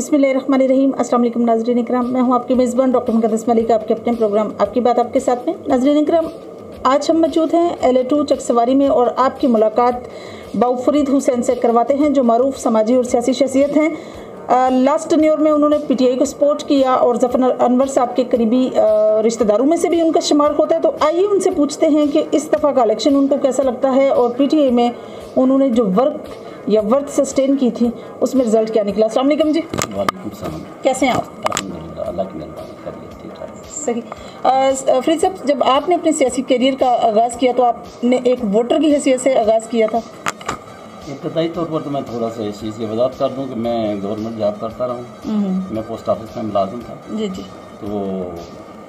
बिस्मिल्लाहिर्रहमानिर्रहीम। अस्सलाम वालेकुम नाज़रीन इकराम, मैं हूं आपकी मेज़बान डॉक्टर मुक़द्दस मलिक, आपके अपने प्रोग्राम आपकी बात आपके साथ में। नाज़रीन इकराम, आज हम मौजूद हैं LA2 चकसवारी में और आपकी मुलाकात बाउफरीद हुसैन से करवाते हैं, जो मारूफ समाजी और सियासी शख्सियत हैं। लास्ट टेन्योर में उन्होंने PTI को सपोर्ट किया और ज़फ़र अनवर साहब के करीबी रिश्तेदारों में से भी उनका शुमार होता है। तो आइए उनसे पूछते हैं कि इस दफ़ा का इलेक्शन उनको कैसा लगता है और PTI में उन्होंने जो वर्थ सस्टेन की थी उसमें रिजल्ट क्या निकला। अस्सलाम वालेकुम जी। वालेकुम सलाम। कैसे हैं आप? अल्हम्दुलिल्लाह, अल्लाह की मेहरबानी, खैरियत ठीक ठाक। सही। फरीद साहब, जब आपने अपने सियासी करियर का आगाज़ किया तो आपने एक वोटर की हैसियत से आगाज़ किया था। इब्तदाई तौर पर तो मैं थोड़ा सा इस चीज़ की वजाहत कर दूँ कि मैं गवर्नमेंट जॉब करता रहा हूँ। मैं पोस्ट ऑफिस में मुलाजिम था। जी जी। तो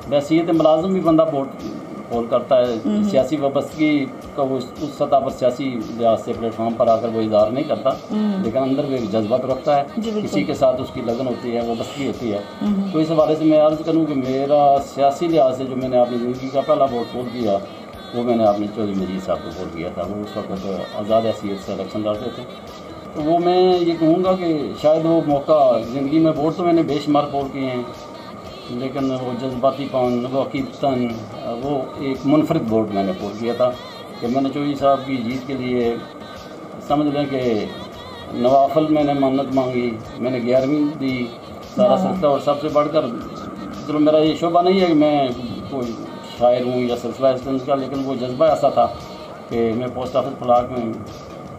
वैसे ये तो मुलाजिम भी बंदा पोल करता है, सियासी वाबस्तगी का वो उस सतह पर सियासी लिहाज से प्लेटफॉर्म पर आकर वो इज़हार नहीं करता, लेकिन अंदर वो एक जज्बा तो रखता है, किसी के साथ उसकी लगन होती है, वाबस्तगी होती है। तो इस हवाले से मैं अर्ज़ करूँ कि मेरा सियासी लिहाज से जो मैंने अपनी ज़िंदगी का पहला वोट पोल किया वो मैंने अपने चौधरी मजीद साहब को वोट किया था। वो उस वक्त आज़ाद हैसियत से इलेक्शन लड़ रहे थे। तो वो मैं ये कहूँगा कि शायद वो मौका ज़िंदगी में, वोट तो मैंने बेशुमार पोल किए हैं, लेकिन वो जज्बातीपन, वो अकीदतन, वो एक मुनफरिद वोट मैंने पोल किया था कि मैंने चौधरी साहब की जीत के लिए समझ लें कि नवाफल मैंने मन्नत मांगी, मैंने 11वीं दी, सारा सिलसिला। और सबसे बढ़कर चलो मेरा ये शोभा नहीं है कि मैं कोई शायर हूँ या सिलसिला इस का, लेकिन वो जज्बा ऐसा था कि मैं पोस्ट ऑफिस ब्लॉक में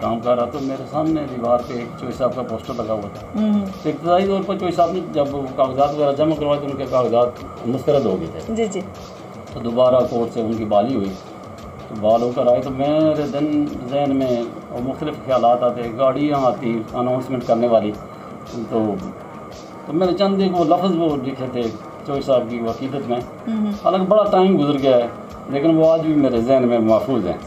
काम कर रहा, तो मेरे सामने दीवार पे एक चौधरी साहब का पोस्टर लगा हुआ था। तो इब्तदाई तौर पर चौधरी साहब ने जब कागजात वगैरह जमा करवाए तो उनके कागजात मुस्तरद हो गए थे। जी जी। तो दोबारा कोर्ट से उनकी बहाली हुई, तो बहाल होकर आए तो मेरे दिन जहन में और मुख्तलिफ ख्यालात आते, गाड़ियाँ आती अनाउंसमेंट करने वाली। तो मैंने चंद एक वो लफ्ज़ वो लिखे थे चौधरी साहब की वकीदत में, हालांकि बड़ा टाइम गुजर गया है लेकिन वो आज भी मेरे जहन में महफूज हैं।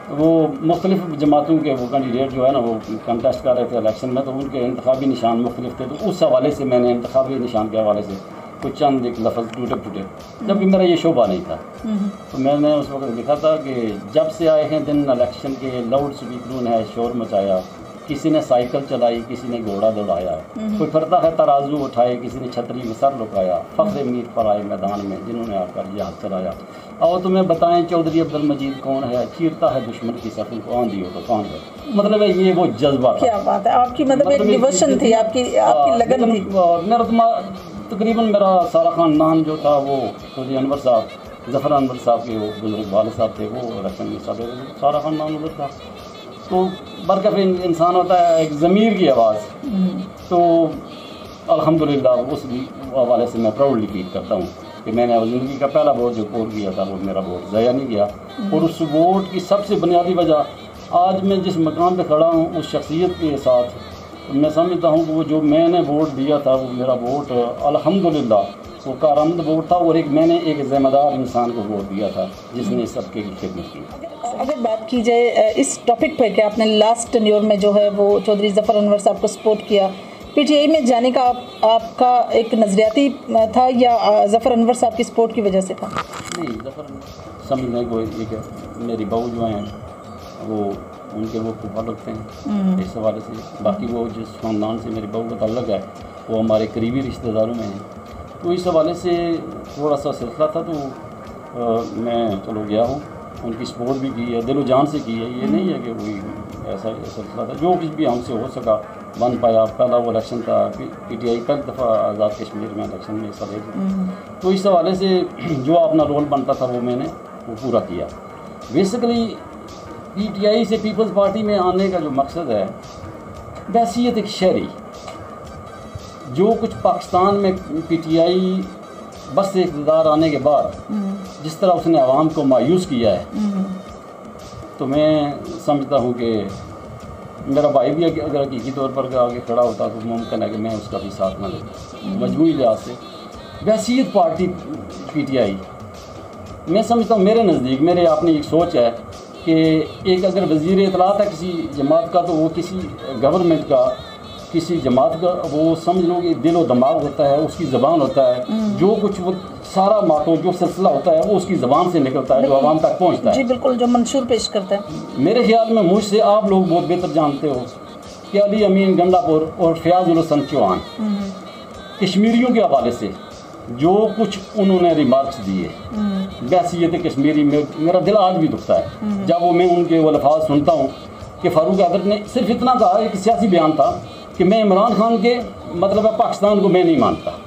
तो वो मुख्तलिफ जमातों के वो कैंडिडेट जो है ना वो कंटेस्ट कर रहे थे इलेक्शन में, तो उनके इंतखाबी निशान मुख्तलिफ थे। तो उस हवाले से मैंने इंतखाबी निशान के हवाले से कुछ चंद एक लफ्ज़ टूटे, जबकि मेरा ये शोभा नहीं था। तो मैंने उस वक्त लिखा था कि जब से आए हैं दिन इलेक्शन के, लाउड स्पीकरों ने शोर मचाया, किसी ने साइकिल चलाई, किसी ने घोड़ा दौड़ाया, कोई फरता है तराजू उठाए, किसी ने छतरी में सर लुकाया, फख्र मीर पर आए मैदान में जिन्होंने आकर जहाज चलाया। और तुम्हें बताएं चौधरी अब्दुल मजीद कौन है, चीरता है दुश्मन की सफ़र को, आंधी हो तो कौन है। मतलब है ये वो जज्बा था। क्या बात है, आपकी मतलब एक डिवोशन थी, आपकी लगन थी। मेरा तकरीबन मेरा सारा ख़ानदान जो था वो चौधरी अनवर साहब, ज़फ़र अनवर साहब के वो बुजुर्ग वाले साहब थे, वो इलेक्शन में हिस्सा ले रहे थे, सारा ख़ानदान उधर था। तो बरकत इंसान होता है एक ज़मीर की आवाज़। तो अल्हम्दुलिल्लाह उस हवाले से मैं प्राउडली फील करता हूँ कि मैंने ज़िंदगी का पहला वोट जो पोल किया था वो मेरा वोट ज़ाया नहीं गया। और उस वोट की सबसे बुनियादी वजह आज मैं जिस मकाम पे खड़ा हूँ उस शख्सियत के साथ मैं समझता हूँ कि वो जो मैंने वोट दिया था वो मेरा वोट अल्हम्दुलिल्लाह वो कारआमद वोट था। और मैंने एक ज़िम्मेदार इंसान को वोट दिया था जिसने सबके की खिदमत की। अगर बात की जाए इस टॉपिक पर कि आपने लास्ट टेन्योर में जो है वो चौधरी ज़फ़र अनवर साहब को सपोर्ट किया, PTI में जाने का आपका एक नज़रियाती था या ज़फ़र अनवर साहब की सपोर्ट की वजह से था? नहीं, ज़फ़र समझने को एक मेरी बहू जो हैं वो उनके वो फूफा लगते हैं इस हवाले से। बाकी वो जिस ख़ानदान से मेरी बहू का ताल्लुक़ है वो हमारे करीबी रिश्तेदारों में हैं। तो इस हवाले से थोड़ा सा सिलसिला था। तो मैं चलो गया हूँ, उनकी सपोर्ट भी की है, दिलो जान से की है। ये नहीं है कि कोई ऐसा सिलसिला था, जो कुछ भी हमसे हो सका बन पाया। पहला वो इलेक्शन था, PTI पहली दफ़ा आज़ाद कश्मीर में इलेक्शन में हिस्सा ले थी। तो इस हवाले से जो अपना रोल बनता था वो मैंने वो पूरा किया। बेसिकली PTI से पीपल्स पार्टी में आने का जो मकसद है वैसियत एक शहरी, जो कुछ पाकिस्तान में PTI बस से इक़्तिदार आने के बाद जिस तरह उसने आवाम को मायूस किया है, तो मैं समझता हूँ कि मेरा भाई भी अगर हकीकी तौर पर आगे खड़ा होता तो मुमकिन है कि मैं उसका भी साथ ना लेता। मजमूई लिहाज से वैसियत पार्टी PTI मैं समझता हूँ, मेरे नज़दीक मेरे अपनी एक सोच है कि एक अगर वज़ीर इत्तलात है किसी जमात का तो वो किसी गवर्नमेंट का, किसी जमात का वो समझ लो कि दिल और दिमाग होता है, उसकी ज़बान होता है, जो कुछ वो सारा मातो जो सिलसिला होता है वो उसकी ज़बान से निकलता है, जो आवाम तक पहुंचता है। जी बिल्कुल, जो मंशूर पेश करता है। मेरे ख्याल में मुझसे आप लोग बहुत बेहतर जानते हो कि अली अमीन गंडापुर और फयाजुल हसन चौहान कश्मीरियों के हवाले से जो कुछ उन्होंने रिमार्क्स दिए, बैसियत कश्मीरी में मेरा दिल आज भी दुखता है जब वो मैं उनके वो अल्फाज सुनता हूँ कि फारूक हैदर ने सिर्फ इतना कहा, एक सियासी बयान था कि मैं इमरान खान के मतलब है पाकिस्तान को मैं नहीं मानता।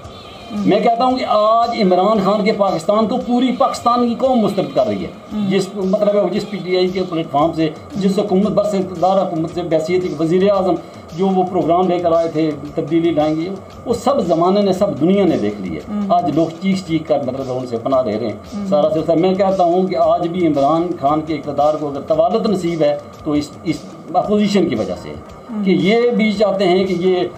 मैं कहता हूँ कि आज इमरान खान के पाकिस्तान को पूरी पाकिस्तान की कौम मुस्तरद कर रही है। जिस मतलब है जिस PTI के प्लेटफॉर्म से, जिस हुकूमत बरस इक़्तिदार हुकूमत से बैसियत वज़ीर आज़म जो वो प्रोग्राम लेकर आए थे तब्दीली लाएंगे, वो सब ज़माने ने सब दुनिया ने देख ली है। आज लोग चीख कर मतलब उनसे पनाह दे रहे हैं सारा सिलसिला। मैं कहता हूँ कि आज भी इमरान खान के इक़्तिदार को अगर तवालत नसीब है तो इस अपोजिशन की वजह से कि ये भी चाहते हैं कि ये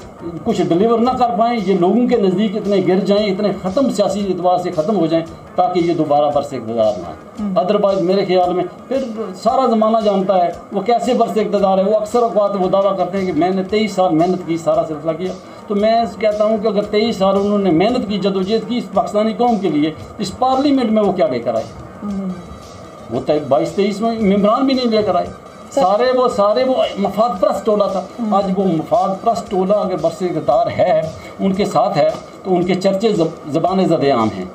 कुछ डिलीवर ना कर पाएँ, ये लोगों के नज़दीक इतने गिर जाएं, इतने ख़त्म सियासी एतबार से ख़त्म हो जाएं ताकि ये दोबारा बरस इक़्तिदार ना आए। अदरवाइज मेरे ख्याल में फिर सारा ज़माना जानता है वो कैसे बरस इक़्तिदार है। वो अक्सर औक़ात वो दावा करते हैं कि मैंने 23 साल मेहनत की, सारा सिलसिला किया। तो मैं कहता हूँ कि अगर 23 साल उन्होंने मेहनत की, जदोजहद की इस पाकिस्तानी कौम के लिए, इस पार्लियामेंट में वो क्या लेकर आए? वो 22-23 में इमरान भी नहीं लेकर आए। सारे वो मफाद परस्त टोला था। आज वो मफाद परस्त टोला अगर बरसे इक़्तिदार है, उनके साथ है, तो उनके चर्चे ज़बान ज़द-ए-आम हैं।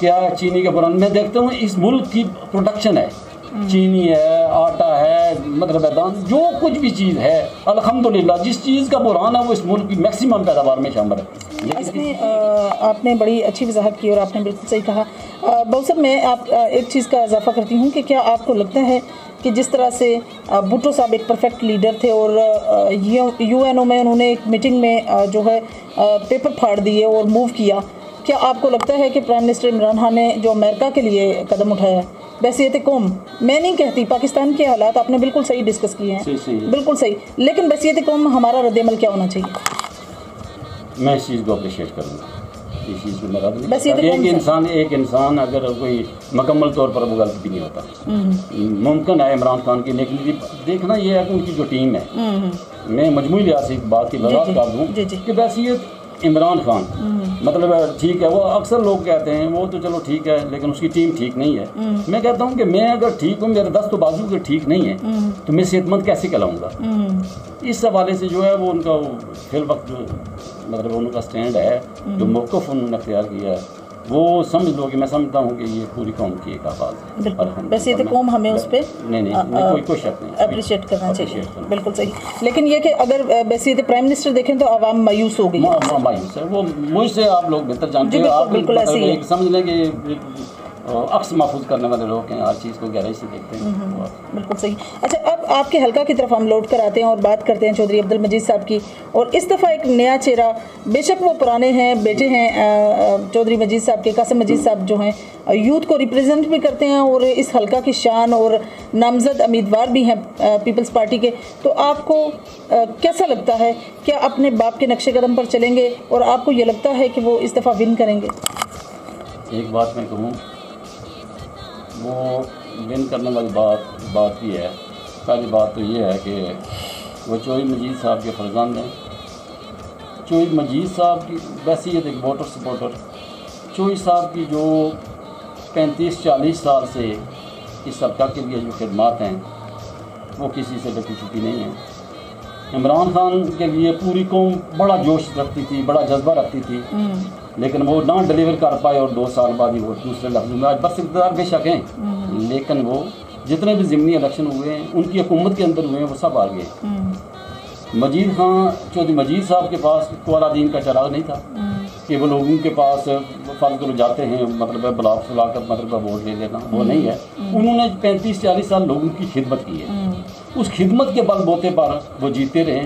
क्या चीनी के बुरान मैं देखता हूँ इस मुल्क की प्रोडक्शन है, चीनी है, आटा है, मतलब दान, जो कुछ भी चीज़ है अल्हम्दुलिल्लाह जिस चीज़ का बुरान है वो इस मुल्क की मैक्सिमम पैदावार में शामिल है। इसमें आपने बड़ी अच्छी वजाहत की और आपने बिल्कुल सही कहा। बहुत साहब मैं आप एक चीज़ का इजाफा करती हूँ कि क्या आपको लगता है कि जिस तरह से भुट्टो साहब एक परफेक्ट लीडर थे और UNO में उन्होंने एक मीटिंग में जो है पेपर फाड़ दिए और मूव किया, क्या आपको लगता है कि प्राइम मिनिस्टर इमरान खान ने जो अमेरिका के लिए कदम उठाया, बैसियत कौम, मैं नहीं कहती पाकिस्तान के हालात आपने बिल्कुल सही डिस्कस किए हैं, बिल्कुल सही, लेकिन बैसियत कौम हमारा रद्द-ए-अमल क्या होना चाहिए? मैं इस चीज़ को अप्रिशिएट करूँगा। इस चीज़ को मैं रद्द नहीं, एक इंसान अगर कोई मुकम्मल तौर पर वो गलत भी नहीं होता, मुमकिन है इमरान खान की, लेकिन देखना ये है कि उनकी जो टीम है, मैं मजमूई लिहाज से बात की वजाहत कर दूँ कि बैसियत इमरान खान मतलब ठीक है, वो अक्सर लोग कहते हैं वो तो चलो ठीक है लेकिन उसकी टीम ठीक नहीं है। मैं कहता हूँ कि मैं अगर ठीक हूँ, मेरे दस्त बाजू के ठीक नहीं है तो मैं सेहतमंद कैसे कहलाऊँगा? इस हवाले से जो है वो उनका फिल वक्त जो मतलब उनका स्टैंड है, जो मौक़िफ़ उन्होंने अख्तियार किया है, वो समझ लो कि मैं समझता हूँ कि ये पूरी कौम की एक आवाज़ है। बैसियत कौम हमें उस पर नहीं कोई शक नहीं, अप्रिशिएट करना चाहिए, बिल्कुल सही। लेकिन ये कि अगर बैसियत प्राइम मिनिस्टर देखें तो आवाम मायूस हो गई, मायूस है वो, मुझसे आप लोग बेहतर जानते हैं, आप बिल्कुल ऐसे ही समझ लें कि अक्स महफूज करने वाले लोग हैं, हर चीज़ को गहराई से देखते हैं। बिल्कुल सही। अच्छा, अब आपके हल्का की तरफ हम लौट कर आते हैं और बात करते हैं चौधरी अब्दुल मजीद साहब की। और इस दफ़ा एक नया चेहरा, बेशक वो पुराने हैं, बेटे हैं चौधरी मजीद साहब के, कासिम मजीद साहब जो हैं यूथ को रिप्रेजेंट भी करते हैं और इस हल्का की शान और नामजद उम्मीदवार भी हैं पीपल्स पार्टी के। तो आपको कैसा लगता है, क्या अपने बाप के नक्शे कदम पर चलेंगे और आपको ये लगता है कि वो इस दफ़ा विन करेंगे? एक बात मैं कहूँ, वो विन करने वाली बात ये है, पहली बात तो ये है कि वो चौधरी मजीद साहब के फर्जंद हैं। चौधरी मजीद साहब की बैसियत एक वोटर सपोर्टर, चौधरी साहब की जो 35-40 साल से इस हल्का के लिए जो खिदमात हैं वो किसी से ढकी छुपी नहीं है। इमरान खान के लिए पूरी कौम बड़ा जोश रखती थी, बड़ा जज्बा रखती थी, लेकिन वो ना डिलीवर कर पाए और 2 साल बाद ही वो दूसरे लफ्ज़ों में आज बस इक़्तिदार बेशक हैं, लेकिन वो जितने भी ज़िमनी इलेक्शन हुए हैं उनकी हुकूमत के अंदर हुए हैं वो सब आ गए। मजीद खान चौधरी मजीद साहब के पास कुआलादीन का चराग नहीं था कि वो लोगों के पास फर्ज करो जाते हैं मतलब ब्लॉक सुला कर मतलब वोट ले लेना, वो नहीं है। उन्होंने 35-40 साल लोगों की खिदमत की है, उस खिदमत के बलबूते पर वो जीते रहे,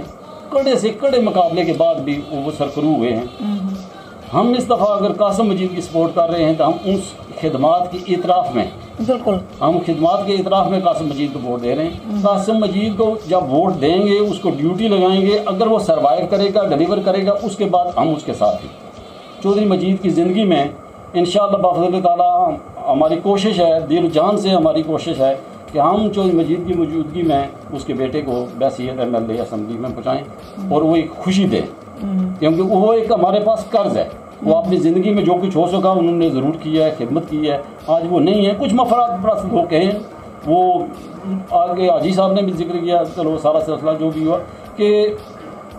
कड़े से कड़े मुकाबले के बाद भी वो सरखरू हुए हैं। हम इस दफ़ा अगर कासिम मजीद की सपोर्ट कर रहे हैं तो हम उस खिदमात के इतराफ़ में, बिल्कुल हम खिदमात के इतराफ़ में कासिम मजीद को वोट दे रहे हैं। कासिम मजीद को जब वोट देंगे उसको ड्यूटी लगाएंगे, अगर वो सर्वाइव करेगा, डिलीवर करेगा, उसके बाद हम उसके साथ हैं। चौधरी मजीद की ज़िंदगी में इंशाअल्लाह बाफ़ज़ल ताला हमारी कोशिश है, दिल जान से हमारी कोशिश है कि हम चौधरी मजीद की मौजूदगी में उसके बेटे को बैसियत MLA असम्बली में पहुँचाएँ और वो एक खुशी दें, क्योंकि वो एक हमारे पास कर्ज़ है। वो अपनी ज़िंदगी में जो कुछ हो सका उन्होंने ज़रूर किया है, खिदमत की है, आज वो नहीं है। कुछ मफराद परस्त लोग कहें, वो आगे हाजी साहब ने भी जिक्र किया, चलो सारा सिलसिला जो भी हुआ, کہ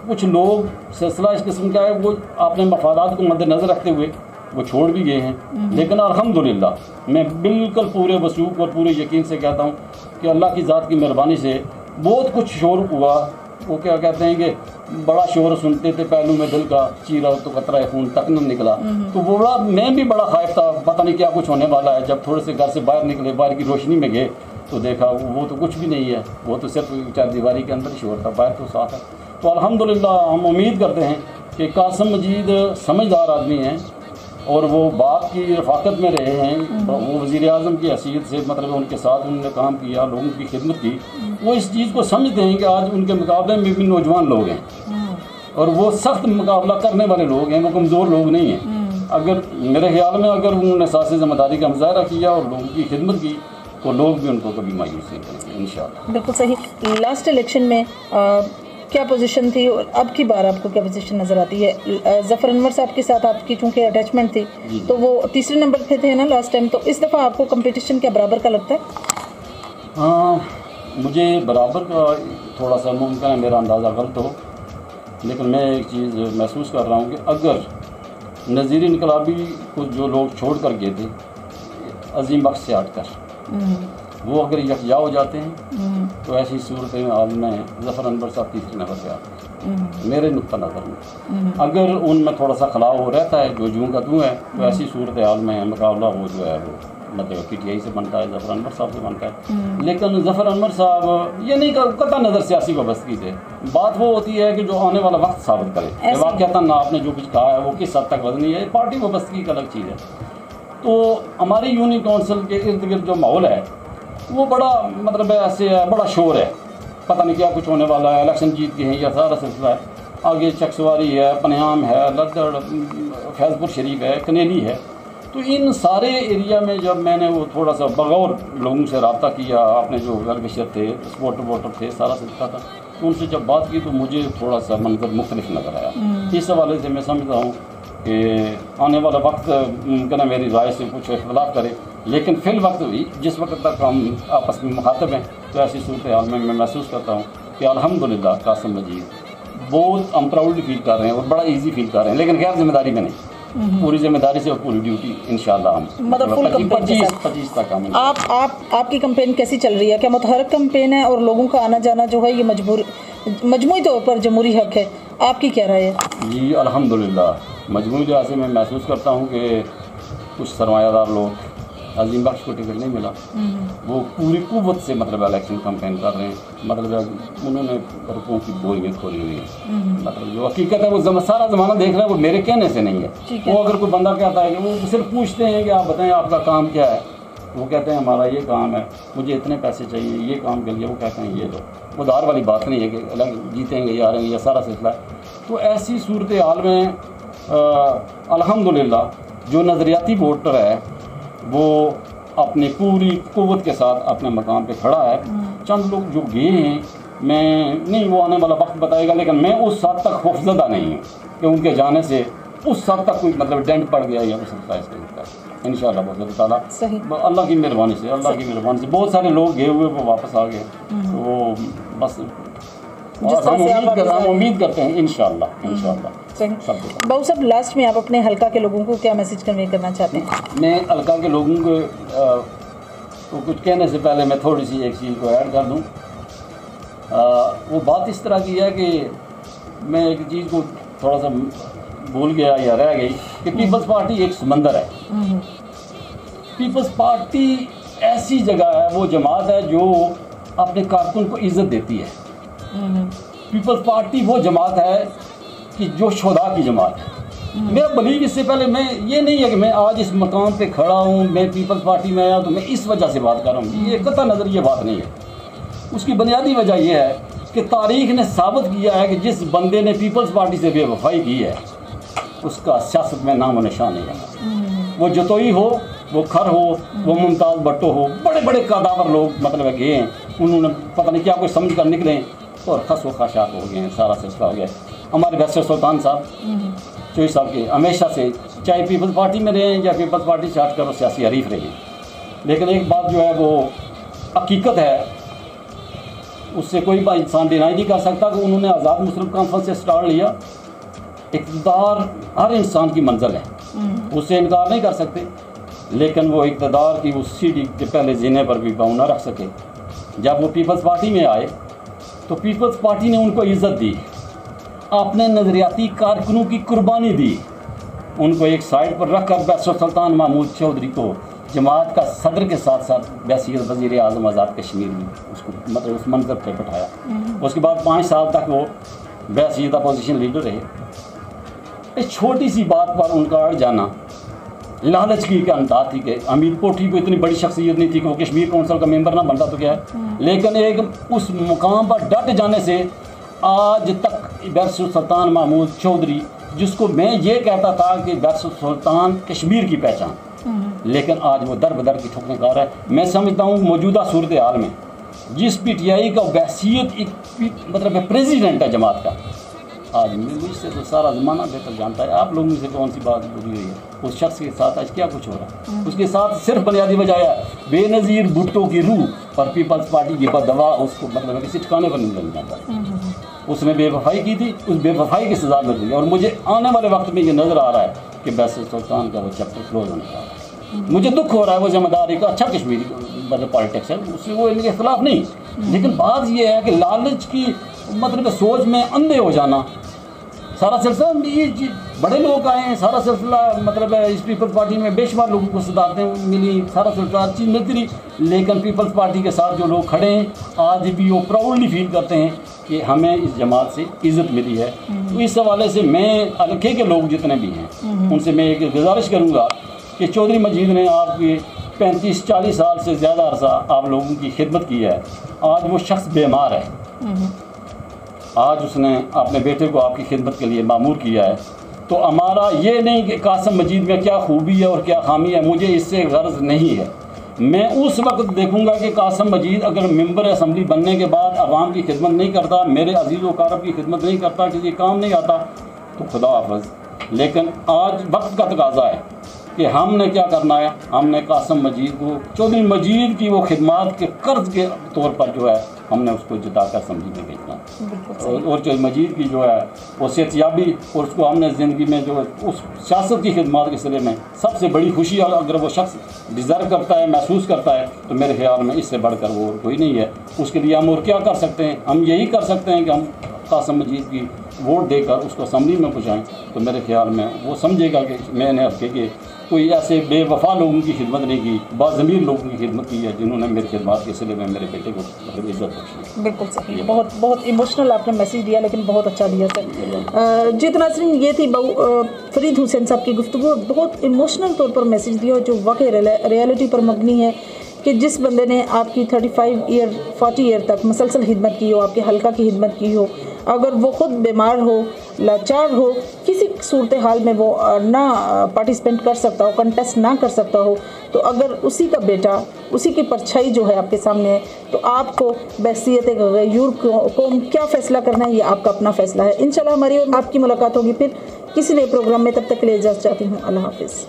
کچھ لوگ سلسلہ اس قسم کا ہے وہ اپنے مفادات کو مد نظر رکھتے ہوئے وہ چھوڑ بھی گئے ہیں، لیکن الحمدللہ میں بالکل پورے وثوق اور پورے یقین سے کہتا ہوں کہ اللہ کی ذات کی مہربانی سے بہت کچھ شور ہوا. وہ کیا کہتے ہیں کہ بڑا شور سنتے تھے، پہلو میں دل کا چیرا تو قطرہ خون تک نہ نکلا. تو وہ بڑا، میں بھی بڑا خائف تھا، پتہ نہیں کیا کچھ ہونے والا ہے. جب تھوڑے سے گھر سے باہر نکلے، باہر کی روشنی میں گئے تو دیکھا وہ تو کچھ بھی نہیں ہے، وہ تو صرف چار دیواری کے اندر شور تھا، باہر تو صاف ہے. تو الحمدللہ ہم امید کرتے ہیں کہ قاسم مجید سمجھدار آدمی ہیں اور وہ باپ کی رفاقت میں رہے ہیں. وہ وزیر اعظم کی حیثیت سے مطلب ان کے ساتھ انہوں نے کام کیا، لوگوں کی خدمت کی. وہ اس چیز کو سمجھتے ہیں کہ آج ان کے مقابلے میں بھی نوجوان لوگ ہیں اور وہ سخت مقابلہ کرنے والے لوگ ہیں، وہ کمزور لوگ نہیں ہیں. اگر میرے خیال میں اگر انہوں نے احساس ذمہ داری کا مظاہرہ کیا اور لوگوں کی خدمت کی تو لوگ بھی ان کو کبھی مایوس نہیں کریں گے انشاءاللہ. بالکل صحیح. لاسٹ الیکشن میں کیا پوزیشن تھی اور اب کی بار آپ کو کیا پوزیشن نظر آتی ہے؟ ظفر انور صاحب کے ساتھ آپ کی چونکہ اٹیچمنٹ تھی تو وہ تیسرے نمبر پہ تھے نا لاسٹ ٹائم، تو اس دفعہ آپ کو کمپٹیشن کیا برابر کا لگتا ہے؟ ہاں، مجھے برابر کا تھوڑا سا ممکن ہے میرا اندازہ غلط ہو، لیکن میں ایک چیز محسوس کر رہا ہوں کہ اگر نظیر انقلابی کو جو لوگ چھوڑ کر گئے تھے عظیم بخش سے ہٹ کر وہ اگر یکجا ہو جاتے ہیں تو ایسی صورت حال میں ظفر انور صاحب تیسرے نمبر پہ آتے ہیں میرے نقطہ نظر میں. اگر ان میں تھوڑا سا خلاف ہو رہتا ہے جو جوں کا توں ہے تو ایسی صورت حال میں مقابلہ وہ جو ہے وہ مطلب پی ٹی آئی سے بنتا ہے، ظفر انور صاحب سے بنتا ہے. لیکن ظفر انور صاحب یہ نہیں کہ قطع نظر سیاسی وابستگی سے، بات وہ ہوتی ہے کہ جو آنے والا وقت ثابت کرے واقعتاً آپ نے جو کچھ کہا ہے وہ کس حد تک وزنی ہے. پارٹی وابستگی کا الگ چیز ہے. تو ہماری یونین کونسل کے ارد گرد جو ماحول ہے وہ بڑا مطلب ایسے ہے، بڑا شور ہے، پتہ نہیں کیا کچھ ہونے والا ہے، الیکشن جیت گئے ہیں یا سارا سلسلہ ہے. آگے چکسواری ہے، پنیام ہے، لدڑ، فیض پور شریف ہے، کنیلی ہے. تو ان سارے ایریا میں جب میں نے وہ تھوڑا سا بغور لوگوں سے رابطہ کیا، اپنے جو ویل وشر تھے، سپورٹر ووٹر تھے، سارا سلسلہ تھا، تو ان سے جب بات کی تو مجھے تھوڑا سا منظر مختلف نظر آیا. اس حوالے سے میں سمجھتا ہوں کہ آنے والا وقت ممکن ہے میری رائے سے کچھ اختلاف کرے، لیکن فی الوقت بھی جس وقت تک ہم آپس میں مخاطب ہیں تو ایسی صورتحال میں محسوس کرتا ہوں کہ الحمدللہ قاسم مجید بہت ہم پراؤڈلی فیل کر رہے ہیں اور بڑا ایزی فیل کر رہے ہیں، لیکن غیر ذمہ داری میں نہیں، پوری ذمہ داری سے اور پوری ڈیوٹی انشاءاللہ ہم مطلب 25 تک ہم. آپ کی کمپین کیسی چل رہی ہے؟ کیا متحرک کمپین ہے اور لوگوں کا آنا جانا جو ہے یہ مجموعی طور پر جمہوری حق ہے؟ آپ کی کیا رائے ہے؟ جی الحمدللہ مجموعی لحاظ سے میں محسوس کرتا ہوں کہ کچھ سرمایہ دار لوگ، عظیم بخش کو ٹکٹ نہیں ملا، وہ پوری قوت سے مطلب الیکشن کمپین کر رہے ہیں. مطلب انہوں نے رقوم کی بوریاں کھولی ہوئی ہیں. مطلب جو حقیقت ہے وہ سارا زمانہ دیکھ رہا ہے، وہ میرے کہنے سے نہیں ہے. وہ اگر کوئی بندہ کہتا ہے کہ وہ صرف پوچھتے ہیں کہ آپ بتائیں آپ کا کام کیا ہے، وہ کہتے ہیں ہمارا یہ کام ہے، مجھے اتنے پیسے چاہیے یہ کام کے لیے، وہ کہتے ہیں یہ دو. ادھار والی بات نہیں ہے کہ جیتیں گے یا رہیں گے، یہ سارا سلسلہ ہے. تو ایسی صورتحال میں الحمدللہ جو نظریاتی ووٹر ہے وہ اپنی پوری قوت کے ساتھ اپنے مقام پہ کھڑا ہے. چند لوگ جو گئے ہیں میں نہیں، وہ آنے والا وقت بتائے گا، لیکن میں اس حد تک خوفزدہ نہیں ہوں کہ ان کے جانے سے اس حد تک کوئی مطلب ڈینٹ پڑ گیا یا کچھ سرپرائز کرتا ہے. انشاءاللہ بہت تعالیٰ اللہ کی مہربانی سے، اللہ کی مہربانی سے بہت سارے لوگ گئے ہوئے وہ واپس آ گئے. تو بس ہم امید کرتے ہیں انشاءاللہ. بہو صاحب لاسٹ میں آپ اپنے حلقہ کے لوگوں کو کیا میسج کنوے کرنا چاہتے ہیں؟ میں حلقہ کے لوگوں کو کچھ کہنے سے پہلے میں تھوڑی سی ایک چیز کو ایڈ کر دوں. وہ بات اس طرح کی ہے کہ میں ایک چیز کو تھوڑا سا بھول گیا یا رہ گئی کہ پیپلز پارٹی ایک سمندر ہے. پیپلز پارٹی ایسی جگہ ہے، وہ جماعت ہے جو اپنے کارکن کو عزت دیتی ہے. پیپلز پارٹی وہ جماعت ہے کہ جو شہداء کی جماعت ہے. میرا بلیو اس سے پہلے میں یہ نہیں ہے کہ میں آج اس مقام پہ کھڑا ہوں، میں پیپلز پارٹی میں آیا تو میں اس وجہ سے بات کر رہا ہوں، یہ قطع نظر یہ بات نہیں ہے. اس کی بنیادی وجہ یہ ہے کہ تاریخ نے ثابت کیا ہے کہ جس بندے نے پیپلز پارٹی سے بے وفائی کی ہے اس کا سیاست میں نام و نشان نہیں ہے. وہ جتوئی ہو، وہ کھر ہو، وہ ممتاز بھٹو ہو، بڑے بڑے قداور لوگ مطلب گئے ہیں، انہوں نے پتہ نہیں کیا کوئی سمجھ کر نکلے اور خس و خاشاک ہو گئے ہیں، سارا سلسلہ ہو گیا. ہمارے بیسر سلطان صاحب چوئی صاحب کے ہمیشہ سے چاہے پیپلز پارٹی میں رہے ہیں یا پیپلز پارٹی سے ہٹ کر وہ سیاسی حریف رہے ہیں، لیکن ایک بات جو ہے وہ حقیقت ہے اس سے کوئی انسان ڈینائی نہیں کر سکتا کہ انہوں نے آزاد مسلم کانفرنس سے سٹارٹ لیا. اقتدار ہر انسان کی منزل ہے, اس سے انکار نہیں کر سکتے, لیکن وہ اقتدار کی اس سیڑھی کے پہلے زینے پر بھی پاؤں نہ رکھ سکے. جب وہ پیپلز پارٹی میں آئے تو پیپلز پارٹی نے ان کو عزت دی, اپنے نظریاتی کارکنوں کی قربانی دی, ان کو ایک سائڈ پر رکھ کر بیس سلطان محمود چودھری کو جماعت کا صدر کے ساتھ ساتھ بحیثیت وزیر اعظم آزاد کشمیر میں اس کو مطلب اس منظر پہ بٹھایا. اس کے بعد 5 سال تک وہ بحیثیت اپوزیشن لیڈر رہے. اس چھوٹی سی بات پر ان کا اڑ جانا لالچ کی انداز تھی کہ حمید پوٹھی کو اتنی بڑی شخصیت نہیں تھی کہ وہ کشمیر کونسل کا ممبر نہ بنتا تو کیا ہے, لیکن ایک اس مقام پر ڈٹ جانے سے آج تک بیس سلطان محمود چودھری, جس کو میں یہ کہتا تھا کہ بیس سلطان کشمیر کی پہچان, لیکن آج وہ در بدر کی ٹھوکریں کھا رہا ہے. میں سمجھتا ہوں موجودہ صورتحال میں جس پی ٹی آئی کا بحیثیت ایک مطلب پریزیڈنٹ ہے جماعت کا, آج مجھ سے تو سارا زمانہ بہتر جانتا ہے, آپ لوگوں سے کون سی بات بولی ہوئی ہے, اس شخص کے ساتھ آج کیا کچھ ہو رہا ہے. اس کے ساتھ صرف بنیادی وجہ ہے بے نظیر بھٹو کی روح اور پیپلز پارٹی کی بددوا اس کو مطلب کسی ٹھکانے پر نہیں لگ جاتا. اس نے بے وفائی کی تھی, اس بے وفائی کی سزا مل رہی ہے, اور مجھے آنے والے وقت میں یہ نظر آ رہا ہے کہ بیس سلطان کا وہ چیپٹر کلوز ہونے کا. مجھے دکھ ہو رہا ہے, وہ ذمہ داری کا اچھا کشمیری مطلب پالیٹکس ہے, اس سے وہ ان کے خلاف نہیں, لیکن بات یہ ہے کہ لالچ کی مطلب سوچ میں اندھے ہو جانا. سارا سلسلہ یہ بڑے لوگ آئے ہیں, سارا سلسلہ مطلب اس پیپلز پارٹی میں بے شمار لوگوں کو صدارتیں ملی, سارا سلسلہ اچھی ملتی رہی, لیکن پیپلز پارٹی کے ساتھ جو لوگ کھڑے ہیں آج بھی وہ پراؤڈلی فیل کرتے ہیں کہ ہمیں اس جماعت سے عزت ملی ہے. تو اس حوالے سے میں علاقے کے لوگ جتنے بھی ہیں ان سے میں ایک گزارش کروں گا کہ چودھری مجید نے آپ کی 35-40 سال سے زیادہ عرصہ آپ لوگوں کی خدمت کی ہے. آج وہ شخص بیمار ہے, آج اس نے اپنے بیٹے کو آپ کی خدمت کے لیے معمور کیا ہے. تو ہمارا یہ نہیں کہ قاسم مجید میں کیا خوبی ہے اور کیا خامی ہے, مجھے اس سے غرض نہیں ہے. میں اس وقت دیکھوں گا کہ قاسم مجید اگر ممبر اسمبلی بننے کے بعد عوام کی خدمت نہیں کرتا, میرے عزیز و اقارب کی خدمت نہیں کرتا, کسی کام نہیں آتا, تو خدا حافظ. لیکن آج وقت کا تقاضا ہے کہ ہم نے کیا کرنا ہے, ہم نے قاسم مجید کو چودھری مجید کی وہ خدمات کے قرض کے طور پر جو ہے ہم نے اس کو جتا کر اسمبلی میں بھیجنا, اور چودھری مجید کی جو ہے وہ صحتیابی اور اس کو ہم نے زندگی میں جو اس سیاست کی خدمات کے سلسلے میں سب سے بڑی خوشی اگر وہ شخص ڈیزرو کرتا ہے, محسوس کرتا ہے, تو میرے خیال میں اس سے بڑھ کر وہ کوئی نہیں ہے. اس کے لیے ہم اور کیا کر سکتے ہیں, ہم یہی کر سکتے ہیں کہ ہم قاسم مجید کی ووٹ دے کر اس کو اسمبلی میں پہنچائیں. تو میرے خیال میں وہ سمجھے گا کہ میں نے اب کہ کوئی ایسے بے وفا لوگوں کی خدمت نہیں کی, باضمیر لوگوں کی خدمت کی ہے جنہوں نے میری خدمات کے سلسلے میں میرے بیٹے کو عزت بخشی. بالکل صحیح, بہت بہت ایموشنل آپ نے میسیج دیا, لیکن بہت اچھا دیا سر. جی تو ناظرین, یہ تھی فرید حسین صاحب کی گفتگو, بہت ایموشنل طور پر میسیج دیا جو واقعی ریئلٹی پر مبنی ہے کہ جس بندے نے آپ کی 35 ایئر 40 ایئر تک مسلسل خدمت کی ہو, آپ کے حلقہ کی خدمت کی ہو, اگر وہ خود بیمار ہو, لاچار ہو, کسی صورتحال میں وہ نہ پارٹیسپینٹ کر سکتا ہو, کنٹیسٹ نہ کر سکتا ہو, تو اگر اسی کا بیٹا, اسی کی پرچھائی جو ہے آپ کے سامنے ہے, تو آپ کو بحیثیت غیور قوم کیا فیصلہ کرنا ہے, یہ آپ کا اپنا فیصلہ ہے. انشاءاللہ ہماری اور آپ کی ملاقات ہوگی پھر کسی نئے پروگرام میں. تب تک کے لیے اجازت چاہتی ہوں. اللہ حافظ.